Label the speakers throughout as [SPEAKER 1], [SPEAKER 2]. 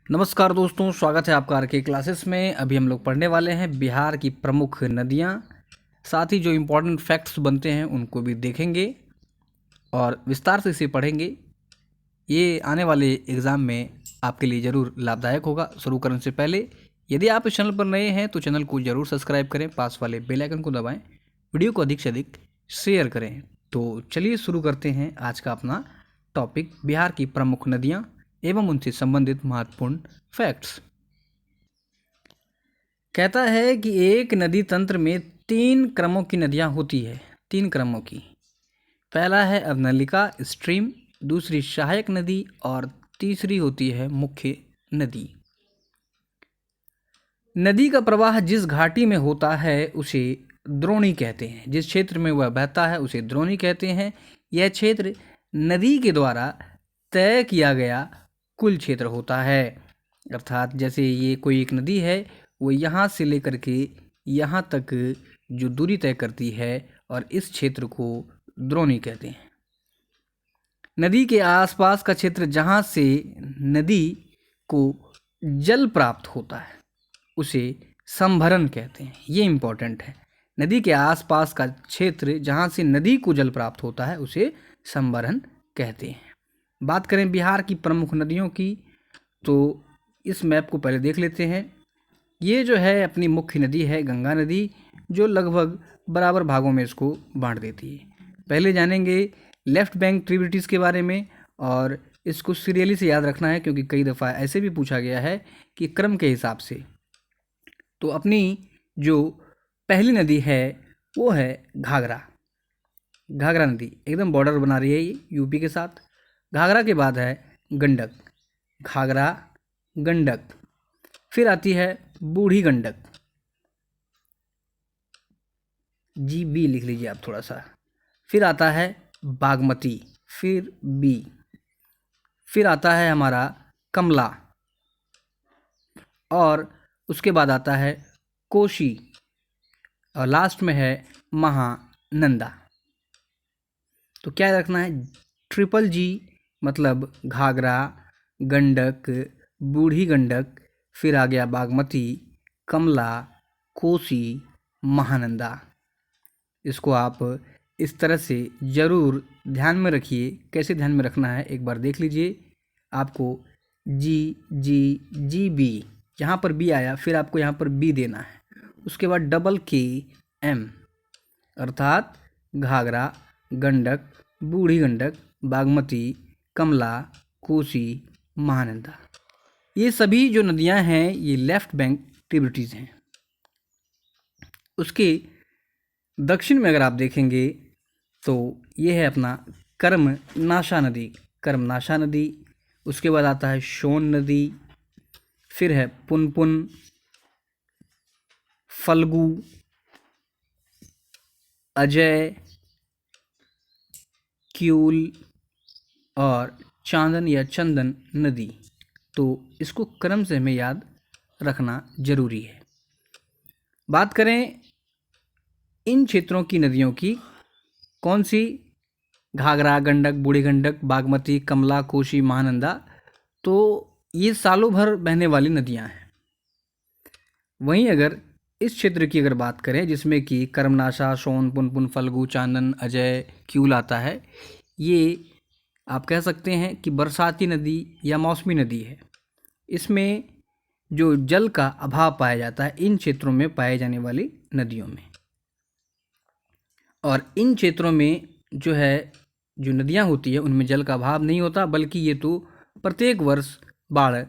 [SPEAKER 1] नमस्कार दोस्तों, स्वागत है आपका आर के क्लासेस में। अभी हम लोग पढ़ने वाले हैं बिहार की प्रमुख नदियाँ। साथ ही जो इम्पोर्टेंट फैक्ट्स बनते हैं उनको भी देखेंगे और विस्तार से इसे पढ़ेंगे। ये आने वाले एग्ज़ाम में आपके लिए ज़रूर लाभदायक होगा। शुरू करने से पहले यदि आप इस चैनल पर नए हैं तो चैनल को ज़रूर सब्सक्राइब करें, पास वाले बेल आइकन को दबाएं, वीडियो को अधिक से अधिक शेयर करें। तो चलिए शुरू करते हैं आज का अपना टॉपिक, बिहार की प्रमुख नदियाँ एवं उनसे संबंधित महत्वपूर्ण फैक्ट्स। कहता है कि एक नदी तंत्र में 3 क्रमों की नदियाँ होती है। 3 क्रमों की। पहला है अवनलिका स्ट्रीम, दूसरी सहायक नदी और तीसरी होती है मुख्य नदी। नदी का प्रवाह जिस घाटी में होता है उसे द्रोणी कहते हैं। जिस क्षेत्र में वह बहता है उसे द्रोणी कहते हैं। यह क्षेत्र नदी के द्वारा तय किया गया कुल क्षेत्र होता है। अर्थात जैसे ये कोई एक नदी है, वो यहाँ से लेकर के यहाँ तक जो दूरी तय करती है, और इस क्षेत्र को द्रोणी कहते हैं। नदी के आसपास का क्षेत्र जहाँ से नदी को जल प्राप्त होता है उसे संभरण कहते हैं। ये इम्पोर्टेंट है। नदी के आसपास का क्षेत्र जहाँ से नदी को जल प्राप्त होता है उसे संभरण कहते हैं। बात करें बिहार की प्रमुख नदियों की, तो इस मैप को पहले देख लेते हैं। ये जो है अपनी मुख्य नदी है गंगा नदी, जो लगभग बराबर भागों में इसको बांट देती है। पहले जानेंगे लेफ्ट बैंक ट्रिब्यूटरीज के बारे में, और इसको सीरियली से याद रखना है क्योंकि कई दफ़ा ऐसे भी पूछा गया है कि क्रम के हिसाब से। तो अपनी जो पहली नदी है वो है घाघरा। घाघरा नदी एकदम बॉर्डर बना रही है ये यूपी के साथ। घाघरा के बाद है गंडक, घाघरा गंडक, फिर आती है बूढ़ी गंडक, जी बी लिख लीजिए आप थोड़ा सा। फिर आता है बागमती, फिर बी, फिर आता है हमारा कमला, और उसके बाद आता है कोशी, और लास्ट में है महानंदा। तो क्या रखना है, ट्रिपल जी, मतलब घाघरा, गंडक, बूढ़ी गंडक, फिर आ गया बागमती, कमला, कोसी, महानंदा। इसको आप इस तरह से ज़रूर ध्यान में रखिए। कैसे ध्यान में रखना है एक बार देख लीजिए। आपको जी जी जी बी, यहाँ पर बी आया, फिर आपको यहाँ पर बी देना है। उसके बाद डबल के एम, अर्थात घाघरा, गंडक, बूढ़ी गंडक, बागमती, कमला, कोसी, महानंदा। ये सभी जो नदियाँ हैं ये लेफ्ट बैंक ट्रिब्यूटरीज हैं। उसके दक्षिण में अगर आप देखेंगे तो ये है अपना कर्मनाशा नदी, कर्मनाशा नदी। उसके बाद आता है सोन नदी, फिर है पुनपुन, फल्गु, अजय, क्यूल और चांदन या चंदन नदी। तो इसको क्रम से हमें याद रखना जरूरी है। बात करें इन क्षेत्रों की नदियों की, कौन सी, घाघरा, गंडक, बूढ़ी गंडक, बागमती, कमला, कोसी, महानंदा, तो ये सालों भर बहने वाली नदियां हैं। वहीं अगर इस क्षेत्र की अगर बात करें जिसमें कि कर्मनाशा, सोन, पुनपुन, फल्गु, चांदन, अजय, क्यूल आता है, ये आप कह सकते हैं कि बरसाती नदी या मौसमी नदी है। इसमें जो जल का अभाव पाया जाता है इन क्षेत्रों में पाए जाने वाली नदियों में। और इन क्षेत्रों में जो है जो नदियाँ होती है उनमें जल का अभाव नहीं होता, बल्कि ये तो प्रत्येक वर्ष बाढ़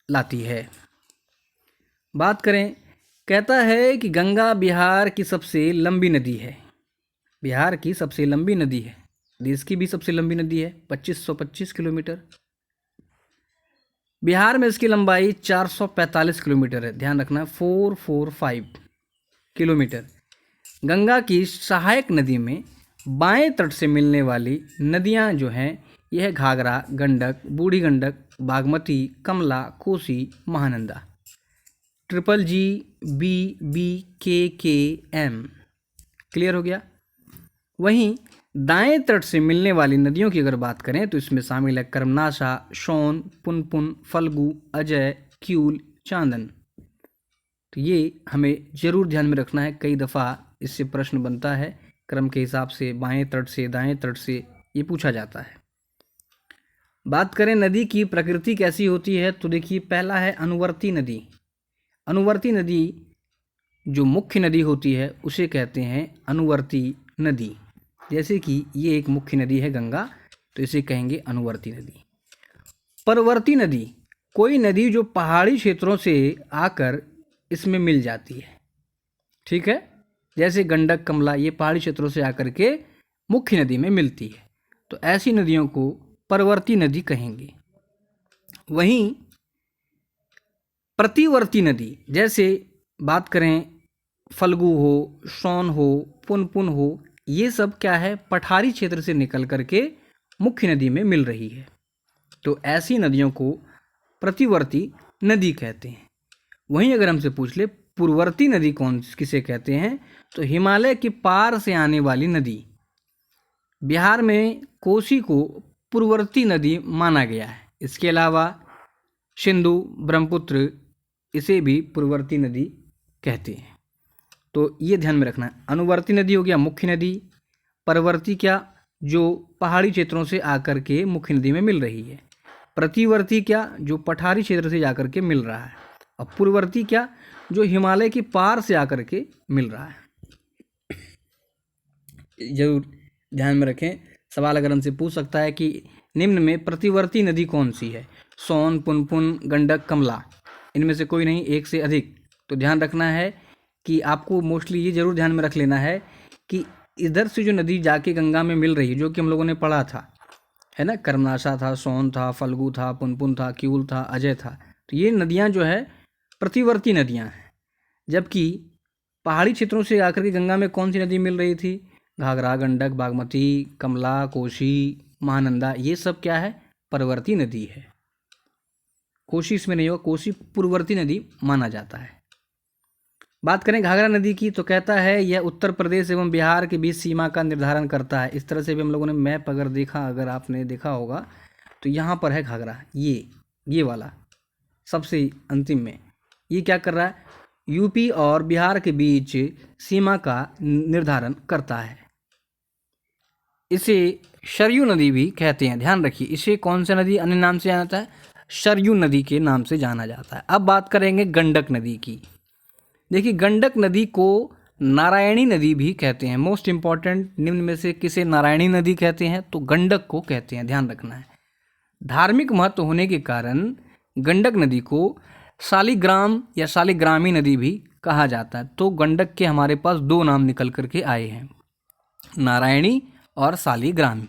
[SPEAKER 1] लाती है। बात करें, कहता है कि गंगा बिहार की सबसे लंबी नदी है। बिहार की सबसे लंबी नदी है, देश की भी सबसे लंबी नदी है, 2525 किलोमीटर। बिहार में इसकी लंबाई 445 किलोमीटर है, ध्यान रखना, 445 किलोमीटर। गंगा की सहायक नदी में बाएं तट से मिलने वाली नदियां जो हैं यह Ghaghara, Gandak, Burhi Gandak, Bagmati, Kamla, Kosi, Mahananda. Triple G B B K M, clear हो गया। वहीं दाएं तट से मिलने वाली नदियों की अगर बात करें तो इसमें शामिल है कर्मनाशा, सोन, पुनपुन, फल्गु, अजय, क्यूल, चांदन। तो ये हमें जरूर ध्यान में रखना है, कई दफ़ा इससे प्रश्न बनता है क्रम के हिसाब से, बाएं तट से दाएं तट से ये पूछा जाता है। बात करें नदी की प्रकृति कैसी होती है तो देखिए, पहला है अनुवर्ती नदी। अनुवर्ती नदी जो मुख्य नदी होती है उसे कहते हैं अनुवर्ती नदी। जैसे कि ये एक मुख्य नदी है गंगा, तो इसे कहेंगे अनुवर्ती नदी। परवर्ती नदी, कोई नदी जो पहाड़ी क्षेत्रों से आकर इसमें मिल जाती है, ठीक है। जैसे गंडक, कमला, ये पहाड़ी क्षेत्रों से आकर के मुख्य नदी में मिलती है, तो ऐसी नदियों को परवर्ती नदी कहेंगे। वहीं प्रतिवर्ती नदी, जैसे बात करें फल्गु हो, सोन हो, पुनपुन हो, ये सब क्या है, पठारी क्षेत्र से निकल करके मुख्य नदी में मिल रही है, तो ऐसी नदियों को प्रतिवर्ती नदी कहते हैं। वहीं अगर हमसे पूछ ले पूर्ववर्ती नदी कौन किसे कहते हैं, तो हिमालय के पार से आने वाली नदी। बिहार में कोसी को पूर्ववर्ती नदी माना गया है। इसके अलावा सिंधु, ब्रह्मपुत्र, इसे भी पूर्ववर्ती नदी कहते हैं। तो ये ध्यान में रखना है, अनुवर्ती नदी हो गया मुख्य नदी, परवर्ती क्या, जो पहाड़ी क्षेत्रों से आकर के मुख्य नदी में मिल रही है, प्रतिवर्ती क्या, जो पठारी क्षेत्र से जाकर के मिल रहा है, और पूर्ववर्ती क्या, जो हिमालय के पार से आकर के मिल रहा है। जरूर ध्यान में रखें, सवाल अगर हमसे पूछ सकता है कि निम्न में प्रतिवर्ती नदी कौन सी है, सोन, पुनपुन, गंडक, कमला, इनमें से कोई नहीं, एक से अधिक, तो ध्यान रखना है कि आपको मोस्टली ये जरूर ध्यान में रख लेना है कि इधर से जो नदी जाके गंगा में मिल रही है, जो कि हम लोगों ने पढ़ा था, है ना, कर्मनाशा था, सोन था, फल्गु था, पुनपुन था, क्यूल था, अजय था, तो ये नदियाँ जो है प्रतिवर्ती नदियाँ हैं। जबकि पहाड़ी क्षेत्रों से आकर के गंगा में कौन सी नदी मिल रही थी, घाघरा, गंडक, बागमती, कमला, कोसी, महानंदा, ये सब क्या है, परवर्ती नदी है। कोसी इसमें नहीं होगा, कोसी पूर्ववर्ती नदी माना जाता है। बात करें घाघरा नदी की तो कहता है यह उत्तर प्रदेश एवं बिहार के बीच सीमा का निर्धारण करता है। इस तरह से भी हम लोगों ने मैप अगर देखा, अगर आपने देखा होगा तो यहाँ पर है घाघरा, ये वाला सबसे अंतिम में, ये क्या कर रहा है, यूपी और बिहार के बीच सीमा का निर्धारण करता है। इसे सरयू नदी भी कहते हैं, ध्यान रखिए, इसे कौन सा नदी अन्य नाम से जाना जाता है, सरयू नदी के नाम से जाना जाता है। अब बात करेंगे गंडक नदी की। देखिए, गंडक नदी को नारायणी नदी भी कहते हैं। मोस्ट इंपॉर्टेंट, निम्न में से किसे नारायणी नदी कहते हैं, तो गंडक को कहते हैं, ध्यान रखना है। धार्मिक महत्व होने के कारण गंडक नदी को शालिग्राम या शालिग्रामी नदी भी कहा जाता है। तो गंडक के हमारे पास दो नाम निकल करके आए हैं, नारायणी और शालिग्रामी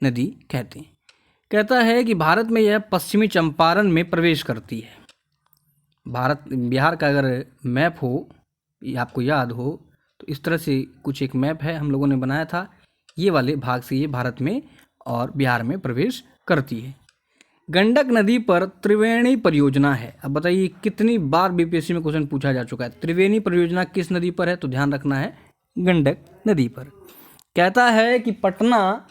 [SPEAKER 1] नदी कहते हैं। कहता है कि भारत में यह पश्चिमी चंपारण में प्रवेश करती है। बिहार का अगर मैप हो, आपको याद हो, तो इस तरह से कुछ एक मैप है हम लोगों ने बनाया था, ये वाले भाग से ये भारत में और बिहार में प्रवेश करती है। गंडक नदी पर त्रिवेणी परियोजना है। अब बताइए कितनी बार बीपीएससी में क्वेश्चन पूछा जा चुका है, त्रिवेणी परियोजना किस नदी पर है, तो ध्यान रखना है गंडक नदी पर। कहता है कि पटना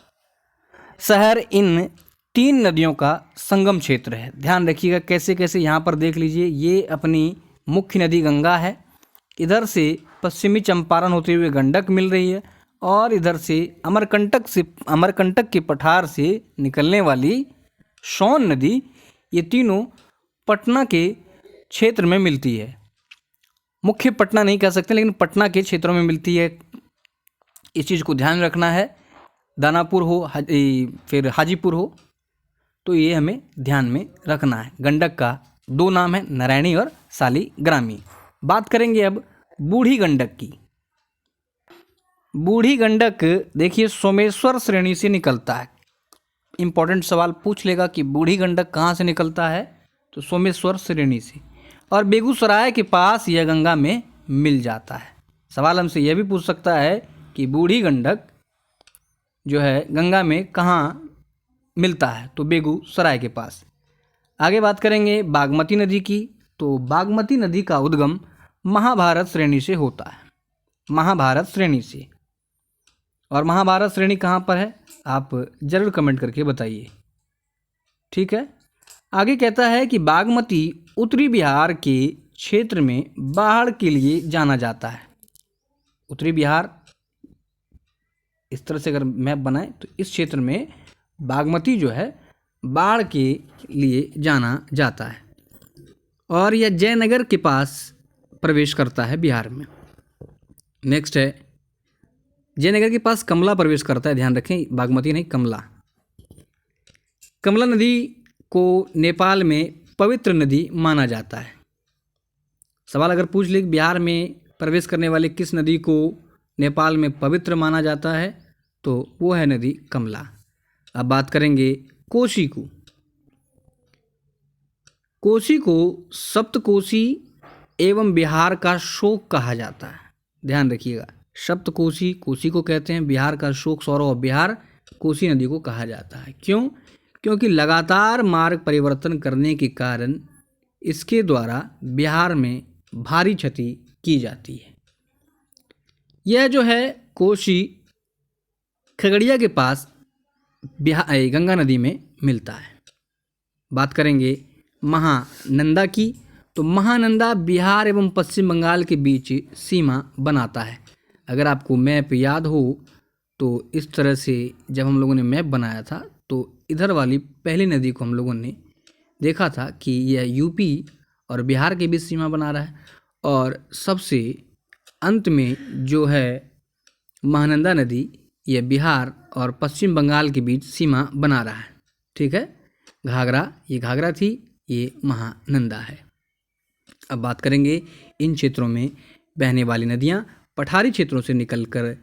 [SPEAKER 1] शहर इन तीन नदियों का संगम क्षेत्र है। ध्यान रखिएगा कैसे कैसे, यहाँ पर देख लीजिए, ये अपनी मुख्य नदी गंगा है, इधर से पश्चिमी चंपारण होते हुए गंडक मिल रही है, और इधर से अमरकंटक के पठार से निकलने वाली सोन नदी, ये तीनों पटना के क्षेत्र में मिलती है। मुख्य पटना नहीं कह सकते, लेकिन पटना के क्षेत्रों में मिलती है। इस चीज़ को ध्यान रखना है, दानापुर हो फिर हाजीपुर हो, तो ये हमें ध्यान में रखना है। गंडक का दो नाम है, नारायणी और शालिग्रामी। बात करेंगे अब बूढ़ी गंडक की। बूढ़ी गंडक देखिए सोमेश्वर श्रेणी से निकलता है। इंपॉर्टेंट सवाल पूछ लेगा कि बूढ़ी गंडक कहाँ से निकलता है, तो सोमेश्वर श्रेणी से, और बेगूसराय के पास यह गंगा में मिल जाता है। सवाल हमसे यह भी पूछ सकता है कि बूढ़ी गंडक जो है गंगा में कहाँ मिलता है, तो बेगूसराय के पास। आगे बात करेंगे बागमती नदी की। तो बागमती नदी का उद्गम महाभारत श्रेणी से होता है, महाभारत श्रेणी से, और महाभारत श्रेणी कहाँ पर है, आप जरूर कमेंट करके बताइए। ठीक है, आगे कहता है कि बागमती उत्तरी बिहार के क्षेत्र में बाढ़ के लिए जाना जाता है। उत्तरी बिहार, इस तरह से अगर मैप बनाए तो इस क्षेत्र में बागमती जो है बाढ़ के लिए जाना जाता है, और यह जयनगर के पास प्रवेश करता है बिहार में। नेक्स्ट है, जयनगर के पास कमला प्रवेश करता है, ध्यान रखें बागमती नहीं कमला। कमला नदी को नेपाल में पवित्र नदी माना जाता है। सवाल अगर पूछ ले बिहार में प्रवेश करने वाले किस नदी को नेपाल में पवित्र माना जाता है, तो वो है नदी कमला। अब बात करेंगे कोसी को। कोसी को सप्तकोसी एवं बिहार का शोक कहा जाता है। ध्यान रखिएगा, सप्तकोसी कोसी को कहते हैं, बिहार का शोक सौरव बिहार कोसी नदी को कहा जाता है। क्यों? क्योंकि लगातार मार्ग परिवर्तन करने के कारण इसके द्वारा बिहार में भारी क्षति की जाती है। यह जो है कोसी खगड़िया के पास गंगा नदी में मिलता है। बात करेंगे महानंदा की, तो महानंदा बिहार एवं पश्चिम बंगाल के बीच सीमा बनाता है। अगर आपको मैप याद हो तो इस तरह से जब हम लोगों ने मैप बनाया था तो इधर वाली पहली नदी को हम लोगों ने देखा था कि यह यूपी और बिहार के बीच सीमा बना रहा है, और सबसे अंत में जो है महानंदा नदी यह बिहार और पश्चिम बंगाल के बीच सीमा बना रहा है। ठीक है, घाघरा, ये घाघरा थी, ये महानंदा है। अब बात करेंगे इन क्षेत्रों में बहने वाली नदियाँ। पठारी क्षेत्रों से निकलकर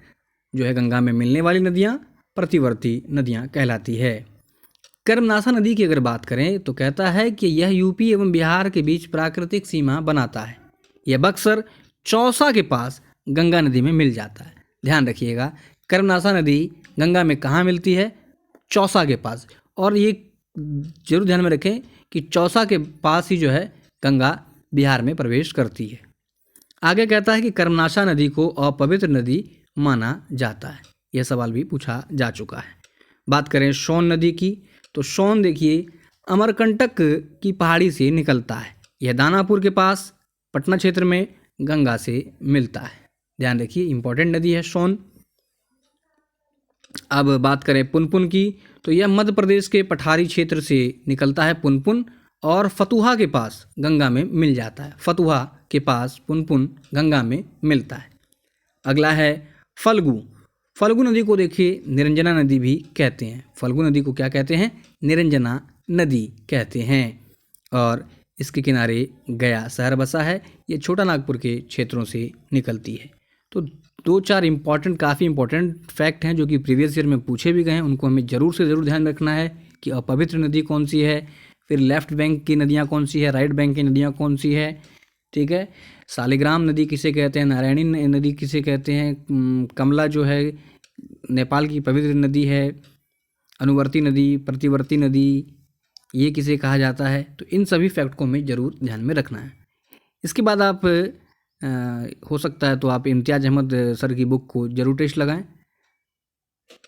[SPEAKER 1] जो है गंगा में मिलने वाली नदियाँ प्रतिवर्ती नदियाँ कहलाती है। कर्मनाशा नदी की अगर बात करें तो कहता है कि यह यूपी एवं बिहार के बीच प्राकृतिक सीमा बनाता है। यह बक्सर चौसा के पास गंगा नदी में मिल जाता है। ध्यान रखिएगा, कर्मनाशा नदी गंगा में कहाँ मिलती है? चौसा के पास। और ये जरूर ध्यान में रखें कि चौसा के पास ही जो है गंगा बिहार में प्रवेश करती है। आगे कहता है कि कर्मनाशा नदी को अपवित्र नदी माना जाता है। यह सवाल भी पूछा जा चुका है। बात करें सोन नदी की, तो सोन देखिए अमरकंटक की पहाड़ी से निकलता है। यह दानापुर के पास पटना क्षेत्र में गंगा से मिलता है। ध्यान रखिए, इंपॉर्टेंट नदी है सोन। अब बात करें पुनपुन की, तो यह मध्य प्रदेश के पठारी क्षेत्र से निकलता है पुनपुन, और फतुहा के पास गंगा में मिल जाता है। फतुहा के पास पुनपुन गंगा में मिलता है। अगला है फल्गु। फल्गु नदी को देखिए निरंजना नदी भी कहते हैं। फल्गु नदी को क्या कहते हैं? निरंजना नदी कहते हैं। और इसके किनारे गया शहर बसा है। ये छोटा नागपुर के क्षेत्रों से निकलती है। तो 2-4 काफ़ी इंपॉर्टेंट फैक्ट हैं जो कि प्रीवियस ईयर में पूछे भी गए हैं, उनको हमें ज़रूर से ज़रूर ध्यान रखना है कि अपवित्र नदी कौन सी है, फिर लेफ्ट बैंक की नदियाँ कौन सी है, राइट बैंक की नदियाँ कौन सी है। ठीक है, शालिग्राम नदी किसे कहते हैं, नारायणी नदी किसे कहते हैं, कमला जो है नेपाल की पवित्र नदी है, अनुवर्ती नदी, प्रतिवर्ती नदी, ये किसे कहा जाता है। तो इन सभी फैक्ट को हमें ज़रूर ध्यान में रखना है। इसके बाद आप हो सकता है तो आप इम्तियाज़ अहमद सर की बुक को ज़रूर टेस्ट लगाएं,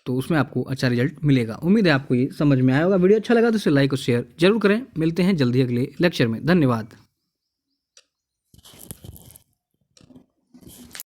[SPEAKER 1] तो उसमें आपको अच्छा रिजल्ट मिलेगा। उम्मीद है आपको ये समझ में आया होगा। वीडियो अच्छा लगा तो इसे लाइक और शेयर जरूर करें। मिलते हैं जल्दी अगले लेक्चर में। धन्यवाद।